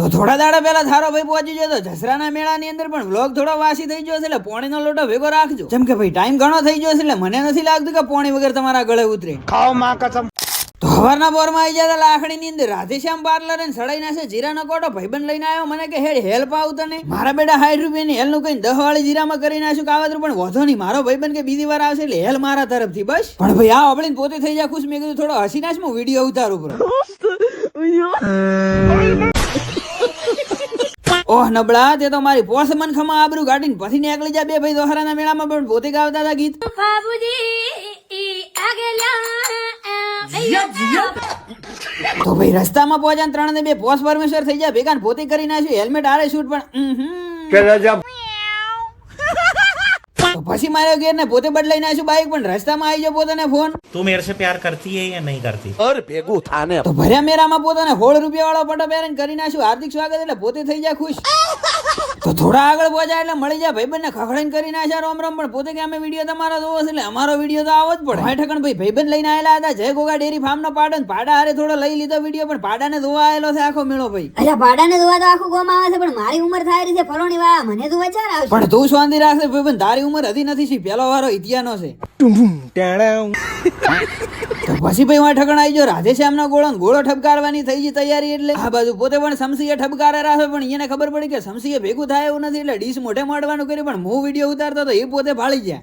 તો થોડા દાડા પહેલા થારો ભાઈ પહોંચી ગયો તો જસરાના મેળાની અંદર, પણ વ્લોગ થોડો વાસી થઈ ગયો છે એટલે પોણીનો લોટો ભેગો રાખજો, જેમ કે ભાઈ ટાઈમ ઘણો થઈ ગયો છે એટલે મને નથી લાગતું કે પોણી વગર તમારા ગળે ઉતરે. ખાઓ માં કસમ. તો હવારના બોરમાં આવી જતા લાખણીની અંદર રાધેશ્યામ પાર્લર ને સડાઈ નાશે જીરાનો કોટો ભાઈબંધ લઈને આવ્યો. મને કે હેડ હેલ્પ આવું તને. મારા બેટા 60 રૂપિયાની હેલ નું કઈ 10 વાળી જીરામાં કરી નાખ્યું કાવતરું, પણ વધો નહીં. મારો ભાઈબંધ કે બીજી વાર આવશે એટલે હેલ મારા તરફથી બસ. પણ ભાઈ આ ઓબળીને પોતે થઈ જાય ખુશ. મેં કીધું થોડો હસી નાશ, હું વિડીયો ઉતારું બરો. ઓહ નબળા, તે તો મારી પોસ મન ખમા આબરૂ ગાડીને પછી નીકળી જા. બે ભાઈ દોહરાના મેળામાં પણ પોતે ગાવતા હતા ગીત. તો ભાઈ રસ્તામાં પહોંચ્યા 3 ને 2 પોસ પરમેશ્વર થઈ જાય ભેગા, પોતે કરી નાખ્યું હેલ્મેટ આરે શૂટ. પણ તો પછી માર્યો ગેર ને પોતે બદલાઈ નાખ્યું બાઈક, પણ રસ્તામાં આવી ગયો પોતાને ફોન. તું મેરે સે પ્યાર કરતી હે યા નહીં કરતી? અરે ભેગું થાને. તો ભર્યા મેરામાં પોતાને 16 રૂપિયા વાળો પટો પહેરીને કરી નાખ્યું હાર્દિક સ્વાગત, એટલે પોતે થઈ જાય ખુશ. તો થોડા આગળ પહોંચ્યા એટલે મળી જાય ભાઈબંધ ને ખખડાઈને કરી નાખ્યા રોમ રોમ, પણ પોતે કે અમે વિડીયો તમારો જોવો છે એટલે અમારો વિડીયો તો આવો જ પડે. ભાઈ ઠકણ ભાઈ ભાઈબંધ લઈને આવેલા હતા જય ગોગા ડેરી ફાર્મ નો પાડો, પાડા હારે થોડો લઈ લીધો વિડીયો, પણ પાડાને ધોવા આવેલો છે આખો મેળો ભાઈ. અચ્છા પાડાને ધોવા તો આખું ગોમ આવે છે, પણ મારી ઉંમર થાય રહી છે ફલોણી વાળા, મને ધોવા ચાર આવશે. પણ તું શાંતિ રાખશે ભાઈબંધ, તારી ઉંમર હજી નથી સી, પેલો વારો ઇતિહાનો છે. તો પછી ભાઈ વાં ઠકણ આવી ગયો રાધેશ્યામ નો ગોળો ઠપકારવાની થઈ ગઈ તૈયારી. એટલે આ બાજુ પોતે પણ સમસીએ ઠપકારે રાખે, પણ એને ખબર પડી કે સમસીએ ભેગું થાય એવું નથી એટલે ડીશ મોઢે માંડવાનું કર્યું, પણ હું વિડીયો ઉતારતો તો એ પોતે ભાળી ગયા.